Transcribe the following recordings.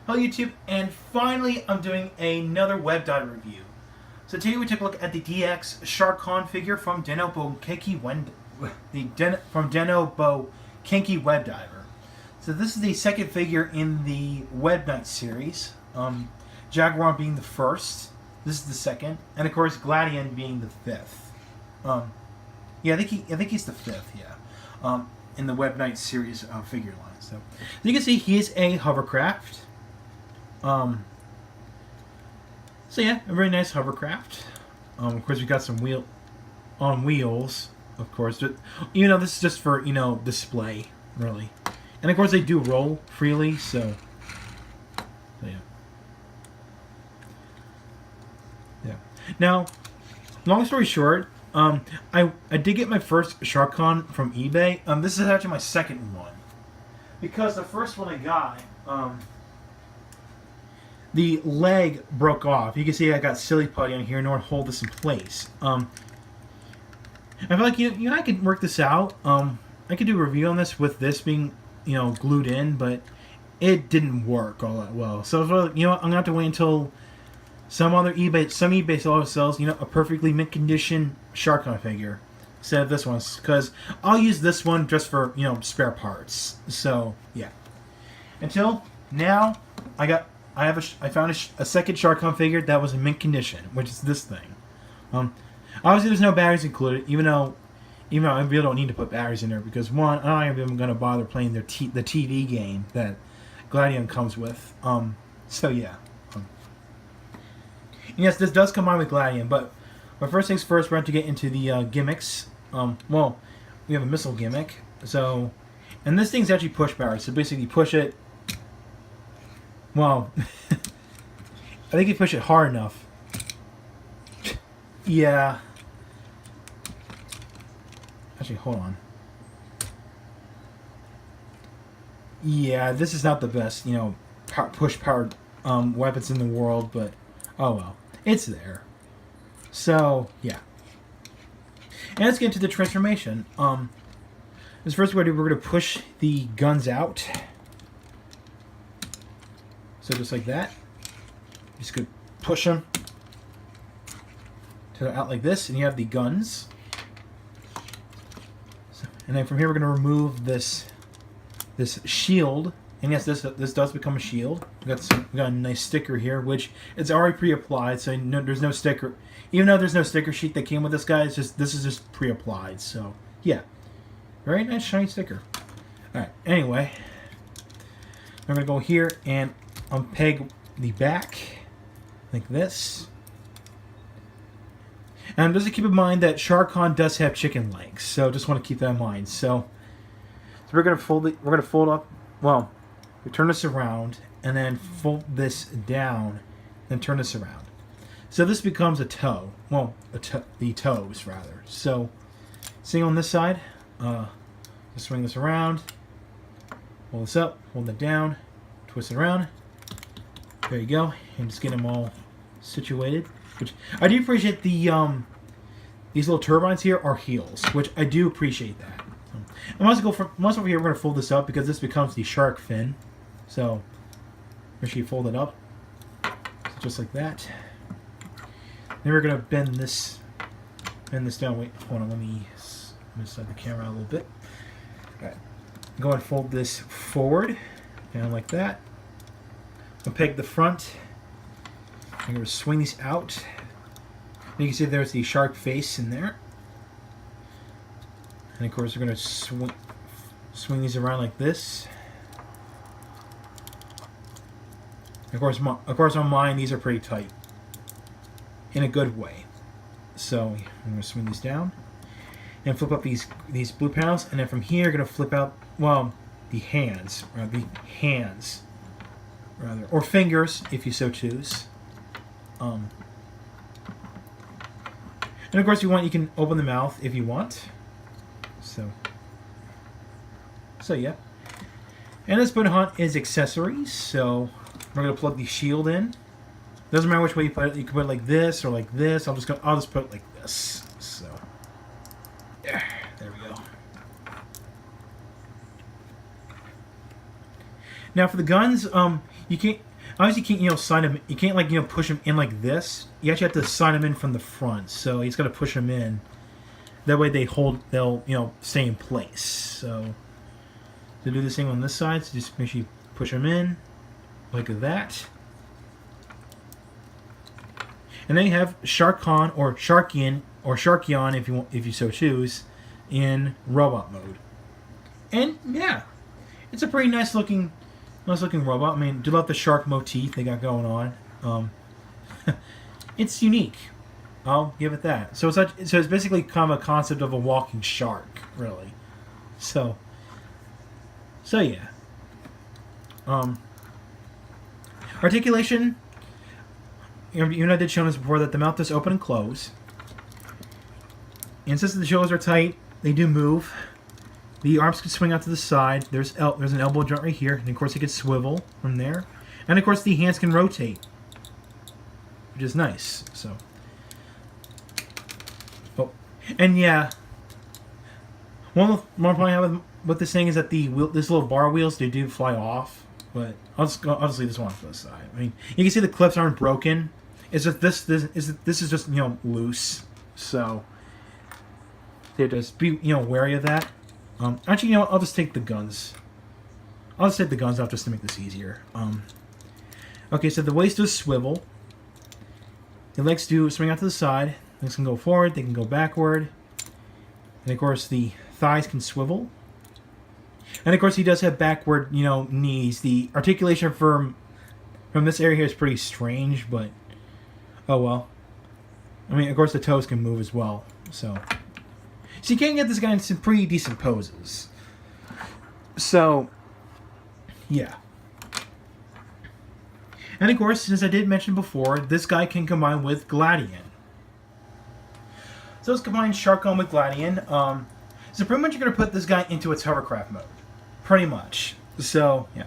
Hello YouTube, and finally I'm doing another Webdiver review. So today we took a look at the DX Sharkon figure from Dennou Boukenki Webdiver. So this is the second figure in the Web Knight series. Jaguar being the first. This is the second, and of course Gladion being the fifth. Yeah, I think he's the fifth. Yeah, in the Web Knight series figure line. So as you can see, he is a hovercraft. So yeah, a very nice hovercraft. Of course, we got some wheels, of course. But, this is just for display, really. And of course, they do roll freely. So yeah. Yeah. Now, long story short, I did get my first Sharkon from eBay. This is actually my second one, because the first one I got, the leg broke off. You can see I got silly putty on here in order to hold this in place. I feel like I could work this out. I could do a review on this with this being glued in, but it didn't work all that well. So I'm gonna have to wait until some eBay seller sells a perfectly mint condition Sharkon figure instead of this one, because I'll use this one just for spare parts. So yeah. Until now, I found a second Sharkon figure that was in mint condition, which is this thing. Obviously, there's no batteries included, even though I really don't need to put batteries in there, because one, I don't even going to bother playing the TV game that Gladion comes with. So yeah. Yes, this does combine with Gladion, but first things first, we're going to get into the gimmicks. Well, we have a missile gimmick, and this thing's actually push powered. So basically, you push it. Well, I think you push it hard enough. Yeah. Actually, hold on. Yeah, this is not the best, push-powered weapons in the world, but oh well, it's there. So yeah. And let's get into the transformation. This first we're going to push the guns out. So just like that, just go push them out like this, and you have the guns. And then from here, we're going to remove this shield. And yes, this does become a shield. We got a nice sticker here, which it's already pre-applied, so there's no sticker. Even though there's no sticker sheet that came with this guy, this is just pre-applied. So yeah, very nice shiny sticker. All right. Anyway, I'm going to go here and peg the back like this, and just to keep in mind that Sharkon does have chicken legs, so just want to keep that in mind. So we're gonna fold it. We're gonna fold up. Well, we turn this around and then fold this down, then turn this around. So this becomes a toe. Well, the toes rather. So, seeing on this side, just swing this around, hold this up, hold it down, twist it around. There you go, and just get them all situated. Which I do appreciate these little turbines here are heels, which I do appreciate that. And once over here, we're going to fold this up because this becomes the shark fin. So make sure you fold it up, so just like that. Then we're going to bend this down. Wait, hold on, let me slide the camera out a little bit. All right, go ahead and fold this forward, down like that. I'll peg the front. I'm going to swing these out. And you can see there's the shark face in there. And of course, we're going to swing these around like this. Of course, on mine, these are pretty tight, in a good way. So I'm going to swing these down and flip up these blue panels, and then from here, going to flip out the hands, or fingers if you so choose. And of course, you can open the mouth if you want. So yeah. And this button hunt is accessories. So we're gonna plug the shield in. Doesn't matter which way you put it. You can put it like this or like this. I'll just put it like this. So yeah, there we go. Now for the guns, you can't obviously you can't sign them. You can't push them in like this. You actually have to sign them in from the front. So you just got to push them in. That way they'll stay in place. So to do the same on this side, so just make sure you push them in like that. And then you have Sharkon or Sharkian or Sharkion if you so choose in robot mode. And yeah, it's a pretty nice looking robot. I mean, do love the shark motif they got going on. It's unique. I'll give it that. So it's basically kind of a concept of a walking shark, really. So yeah. Articulation. You and I did show this before that the mouth does open and close. And since the shoulders are tight, they do move. The arms can swing out to the side. There's an elbow joint right here, and of course it can swivel from there. And of course the hands can rotate, which is nice. So, and yeah, one problem I have with this thing is that this little bar wheels, they do fly off. But I'll just leave this one to the side. I mean, you can see the clips aren't broken. It's just this is just loose. So you have to just be wary of that. Actually, I'll just take the guns. I'll just take the guns off just to make this easier. Okay, so the waist does swivel. The legs do swing out to the side. Legs can go forward. They can go backward. And of course, the thighs can swivel. And of course, he does have backward, knees. The articulation from this area here is pretty strange, but oh well. I mean, of course, the toes can move as well. So you can get this guy in some pretty decent poses. So, yeah. And of course, as I did mention before, this guy can combine with Gladian. So let's combine Sharkon with Gladian. So pretty much you're going to put this guy into its hovercraft mode. Pretty much. So, yeah.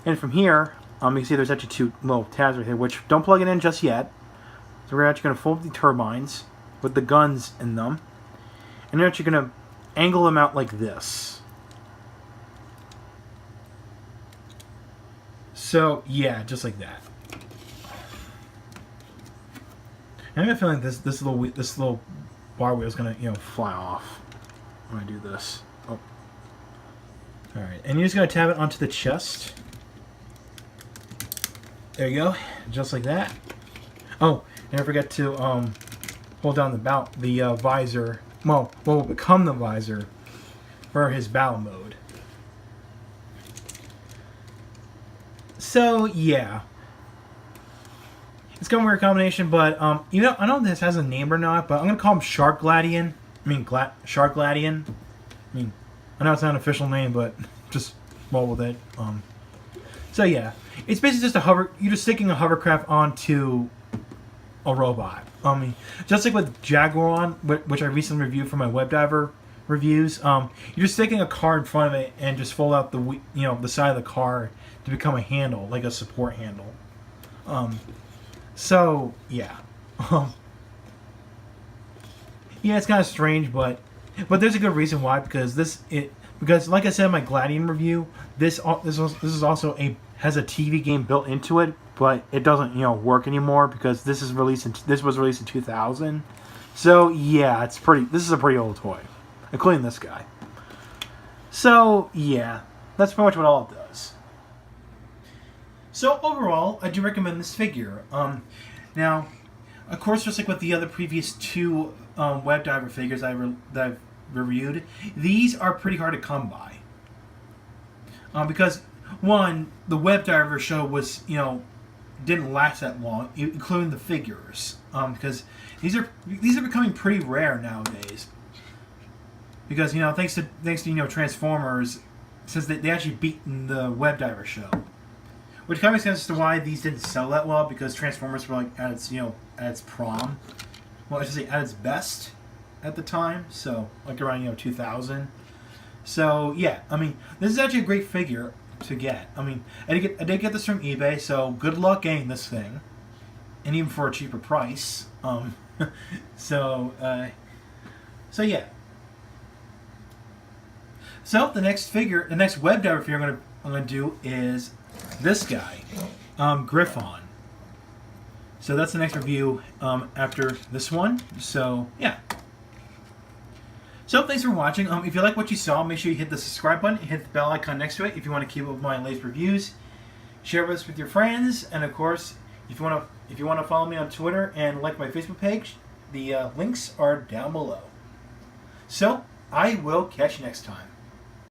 And from here, you can see there's actually two little tabs right here, which don't plug it in just yet. So we're actually going to fold the turbines with the guns in them. And then you're going to angle them out like this. So, yeah, just like that. And I have a feeling this little bar wheel is going to, fly off when I do this. Oh. Alright, and you're just going to tab it onto the chest. There you go, just like that. Oh, and don't forget to hold down the visor. Well, what will become the visor for his battle mode. So yeah, it's kind of a weird combination, but I don't know if this has a name or not, but I'm gonna call him Shark Gladian. Shark Gladian. I mean, I know it's not an official name, but just roll with it. So yeah, it's basically just you're just sticking a hovercraft onto a robot. I mean, just like with Jaguar, which I recently reviewed for my Webdiver reviews. You're just sticking a car in front of it and just fold out the side of the car to become a handle, like a support handle. So yeah, yeah, it's kind of strange, but there's a good reason why, because like I said in my Gladian review, this is also has a TV game built into it, but it doesn't work anymore because this was released in 2000. So yeah, this is a pretty old toy, including this guy. So yeah, that's pretty much what all it does. So overall, I do recommend this figure. Now, of course, just like with the other previous two Webdiver figures that I've reviewed, these are pretty hard to come by. Because one, the Webdiver show was didn't last that long, including the figures, because these are becoming pretty rare nowadays. Because thanks to Transformers, since they actually beaten the Webdiver show, which kind of makes sense as to why these didn't sell that well, because Transformers were like at its prom, well I should say at its best at the time, so like around 2000. So yeah, I mean, this is actually a great figure to get. I mean, I did get this from eBay, so good luck getting this thing, and even for a cheaper price. So yeah. So the next Webdiver figure I'm I'm going to do is this guy, Griffon. So that's the next review after this one. So, yeah. So, thanks for watching. If you like what you saw, make sure you hit the subscribe button and hit the bell icon next to it if you want to keep up with my latest reviews. Share this with your friends, and of course, if you want to follow me on Twitter and like my Facebook page, the links are down below. So, I will catch you next time.